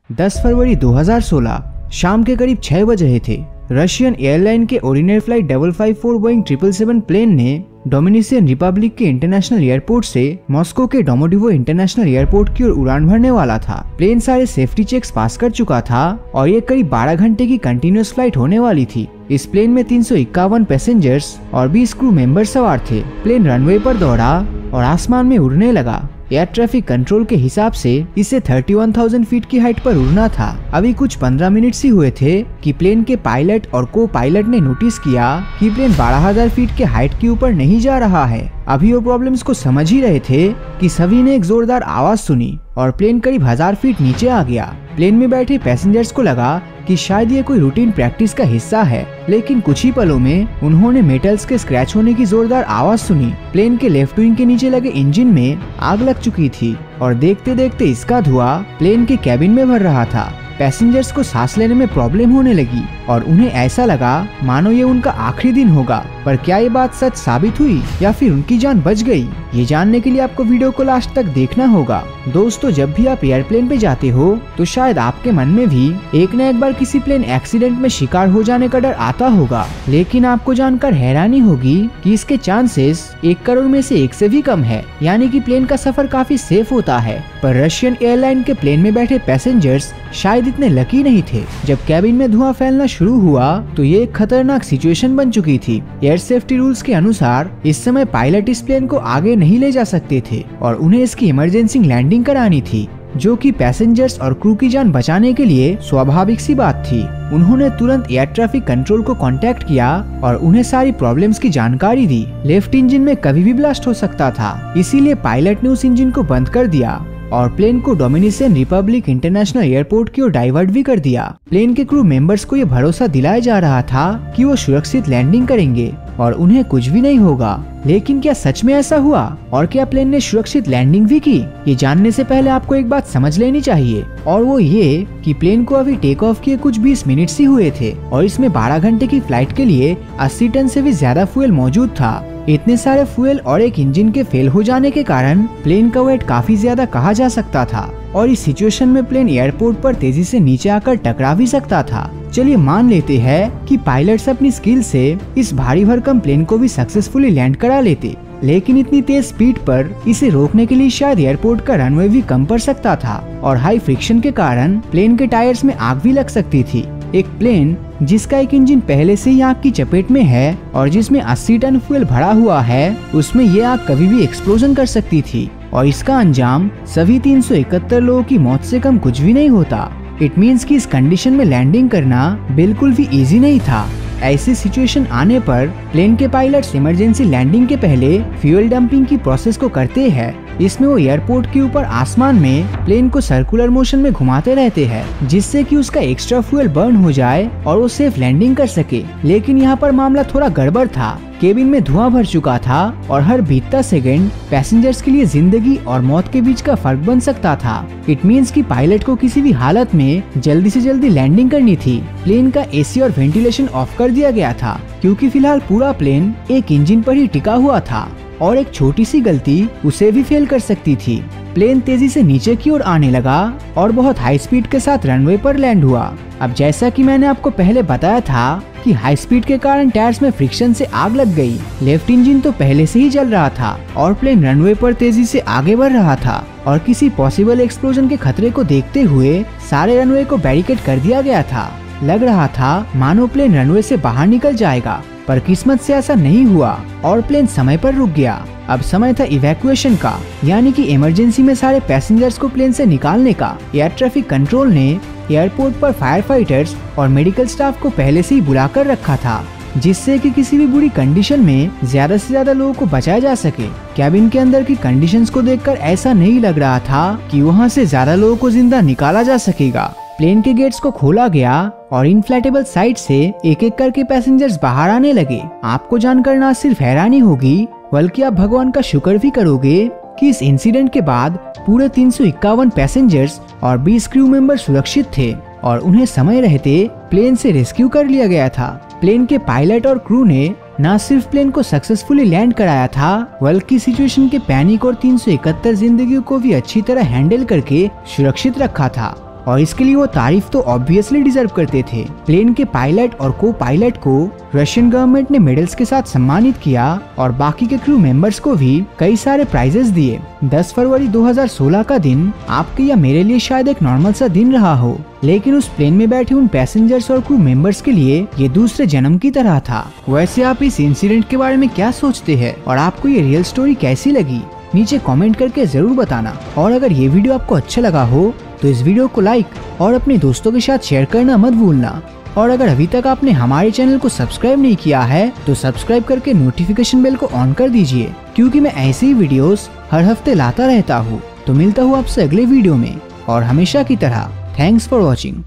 10 फरवरी 2016 शाम के करीब 6 बज रहे थे। रशियन एयरलाइन के ऑर्डिनरी फ्लाइट 554 बोइंग 777 प्लेन ने डोमिनिकन रिपब्लिक के इंटरनेशनल एयरपोर्ट से मॉस्को के डोमोडेडोवो इंटरनेशनल एयरपोर्ट की ओर उड़ान भरने वाला था। प्लेन सारे सेफ्टी चेक्स पास कर चुका था और ये करीब 12 घंटे की कंटिन्यूअस फ्लाइट होने वाली थी। इस प्लेन में 351 पैसेंजर्स और 20 क्रू मेंबर सवार थे। प्लेन रनवे पर दौड़ा और आसमान में उड़ने लगा। एयर ट्रैफिक कंट्रोल के हिसाब से इसे 31,000 फीट की हाइट पर उड़ना था। अभी कुछ 15 मिनट ही हुए थे कि प्लेन के पायलट और को पायलट ने नोटिस किया कि प्लेन 12,000 फीट के हाइट के ऊपर नहीं जा रहा है। अभी वो प्रॉब्लम्स को समझ ही रहे थे कि सभी ने एक जोरदार आवाज सुनी और प्लेन करीब 1000 फीट नीचे आ गया। प्लेन में बैठे पैसेंजर्स को लगा कि शायद ये कोई रूटीन प्रैक्टिस का हिस्सा है, लेकिन कुछ ही पलों में उन्होंने मेटल्स के स्क्रैच होने की जोरदार आवाज सुनी। प्लेन के लेफ्ट विंग के नीचे लगे इंजन में आग लग चुकी थी और देखते देखते इसका धुआं प्लेन के कैबिन में भर रहा था। पैसेंजर्स को सांस लेने में प्रॉब्लम होने लगी और उन्हें ऐसा लगा मानो ये उनका आखिरी दिन होगा। पर क्या ये बात सच साबित हुई या फिर उनकी जान बच गई? ये जानने के लिए आपको वीडियो को लास्ट तक देखना होगा। दोस्तों, जब भी आप एयरप्लेन पे जाते हो तो शायद आपके मन में भी एक न एक बार किसी प्लेन एक्सीडेंट में शिकार हो जाने का डर आता होगा, लेकिन आपको जानकर हैरानी होगी कि इसके चांसेस 1 करोड़ में से 1 से भी कम है। यानी कि प्लेन का सफर काफी सेफ होता है। पर रशियन एयरलाइन के प्लेन में बैठे पैसेंजर्स शायद इतने लकी नहीं थे। जब कैबिन में धुआं फैलना शुरू हुआ तो ये एक खतरनाक सिचुएशन बन चुकी थी। एयर सेफ्टी रूल्स के अनुसार इस समय पायलट इस प्लेन को आगे नहीं ले जा सकते थे और उन्हें इसकी इमरजेंसी लैंडिंग करानी थी, जो कि पैसेंजर्स और क्रू की जान बचाने के लिए स्वाभाविक सी बात थी। उन्होंने तुरंत एयर ट्रैफिक कंट्रोल को कांटेक्ट किया और उन्हें सारी प्रॉब्लम्स की जानकारी दी। लेफ्ट इंजन में कभी भी ब्लास्ट हो सकता था, इसीलिए पायलट ने उस इंजन को बंद कर दिया और प्लेन को डोमिनिकन रिपब्लिक इंटरनेशनल एयरपोर्ट की ओर डाइवर्ट भी कर दिया। प्लेन के क्रू मेंबर्स को ये भरोसा दिलाया जा रहा था कि वो सुरक्षित लैंडिंग करेंगे और उन्हें कुछ भी नहीं होगा। लेकिन क्या सच में ऐसा हुआ और क्या प्लेन ने सुरक्षित लैंडिंग भी की? ये जानने से पहले आपको एक बात समझ लेनी चाहिए, और वो ये कि प्लेन को अभी टेक ऑफ किए कुछ 20 मिनट ही हुए थे और इसमें 12 घंटे की फ्लाइट के लिए 80 टन से भी ज्यादा फ्यूल मौजूद था। इतने सारे फ्यूल और एक इंजन के फेल हो जाने के कारण प्लेन का वेट काफी ज्यादा कहा जा सकता था और इस सिचुएशन में प्लेन एयरपोर्ट पर तेजी से नीचे आकर टकरा भी सकता था। चलिए मान लेते हैं कि पायलट्स अपनी स्किल से इस भारी भरकम प्लेन को भी सक्सेसफुली लैंड करा लेते, लेकिन इतनी तेज स्पीड पर इसे रोकने के लिए शायद एयरपोर्ट का रनवे भी कम पड़ सकता था और हाई फ्रिक्शन के कारण प्लेन के टायर्स में आग भी लग सकती थी। एक प्लेन जिसका एक इंजन पहले से ही आग की चपेट में है और जिसमें 80 टन फ्यूल भरा हुआ है, उसमें ये आग कभी भी एक्सप्लोजन कर सकती थी और इसका अंजाम सभी 371 लोगों की मौत से कम कुछ भी नहीं होता। इट मीन्स कि इस कंडीशन में लैंडिंग करना बिल्कुल भी इजी नहीं था। ऐसी सिचुएशन आने पर प्लेन के पायलट्स इमरजेंसी लैंडिंग के पहले फ्यूल डंपिंग की प्रोसेस को करते हैं। इसमें वो एयरपोर्ट के ऊपर आसमान में प्लेन को सर्कुलर मोशन में घुमाते रहते हैं, जिससे कि उसका एक्स्ट्रा फ्यूल बर्न हो जाए और वो सेफ लैंडिंग कर सके। लेकिन यहाँ पर मामला थोड़ा गड़बड़ था। केबिन में धुआं भर चुका था और हर बीतता सेकंड पैसेंजर्स के लिए जिंदगी और मौत के बीच का फर्क बन सकता था। इट मीन्स कि पायलट को किसी भी हालत में जल्दी से जल्दी लैंडिंग करनी थी। प्लेन का एसी और वेंटिलेशन ऑफ कर दिया गया था क्योंकि फिलहाल पूरा प्लेन एक इंजन पर ही टिका हुआ था और एक छोटी सी गलती उसे भी फेल कर सकती थी। प्लेन तेजी से नीचे की ओर आने लगा और बहुत हाई स्पीड के साथ रनवे पर लैंड हुआ। अब जैसा कि मैंने आपको पहले बताया था कि हाई स्पीड के कारण टायर्स में फ्रिक्शन से आग लग गई। लेफ्ट इंजन तो पहले से ही जल रहा था और प्लेन रनवे पर तेजी से आगे बढ़ रहा था और किसी पॉसिबल एक्सप्लोजन के खतरे को देखते हुए सारे रनवे को बैरिकेड कर दिया गया था। लग रहा था मानो प्लेन रनवे से बाहर निकल जाएगा, पर किस्मत से ऐसा नहीं हुआ और प्लेन समय पर रुक गया। अब समय था इवैक्यूएशन का, यानी कि इमरजेंसी में सारे पैसेंजर्स को प्लेन से निकालने का। एयर ट्रैफिक कंट्रोल ने एयरपोर्ट पर फायर फाइटर्स और मेडिकल स्टाफ को पहले से ही बुलाकर रखा था, जिससे कि किसी भी बुरी कंडीशन में ज्यादा से ज्यादा लोगों को बचाया जा सके। कैबिन के अंदर की कंडीशंस को देखकर ऐसा नहीं लग रहा था कि वहां से ज्यादा लोगों को जिंदा निकाला जा सकेगा। प्लेन के गेट्स को खोला गया और इनफ्लेटेबल साइड से एक एक करके पैसेंजर्स बाहर आने लगे। आपको जानकर ना सिर्फ हैरानी होगी बल्कि आप भगवान का शुक्र भी करोगे कि इस इंसिडेंट के बाद पूरे 351 पैसेंजर्स और 20 क्रू मेंबर सुरक्षित थे और उन्हें समय रहते प्लेन से रेस्क्यू कर लिया गया था। प्लेन के पायलट और क्रू ने न सिर्फ प्लेन को सक्सेसफुली लैंड कराया था, बल्कि सिचुएशन के पैनिक और 371 जिंदगियों को भी अच्छी तरह हैंडल करके सुरक्षित रखा था। और इसके लिए वो तारीफ तो ऑब्वियसली डिजर्व करते थे। प्लेन के पायलट और को पायलट को रशियन गवर्नमेंट ने मेडल्स के साथ सम्मानित किया और बाकी के क्रू मेंबर्स को भी कई सारे प्राइजेस दिए। 10 फरवरी 2016 का दिन आपके या मेरे लिए शायद एक नॉर्मल सा दिन रहा हो, लेकिन उस प्लेन में बैठे उन पैसेंजर्स और क्रू मेंबर्स के लिए ये दूसरे जन्म की तरह था। वैसे आप इस इंसिडेंट के बारे में क्या सोचते हैं और आपको ये रियल स्टोरी कैसी लगी, नीचे कमेंट करके जरूर बताना। और अगर ये वीडियो आपको अच्छा लगा हो तो इस वीडियो को लाइक और अपने दोस्तों के साथ शेयर करना मत भूलना। और अगर अभी तक आपने हमारे चैनल को सब्सक्राइब नहीं किया है तो सब्सक्राइब करके नोटिफिकेशन बेल को ऑन कर दीजिए, क्योंकि मैं ऐसे ही वीडियोस हर हफ्ते लाता रहता हूँ। तो मिलता हूँ आपसे अगले वीडियो में, और हमेशा की तरह थैंक्स फॉर वॉचिंग।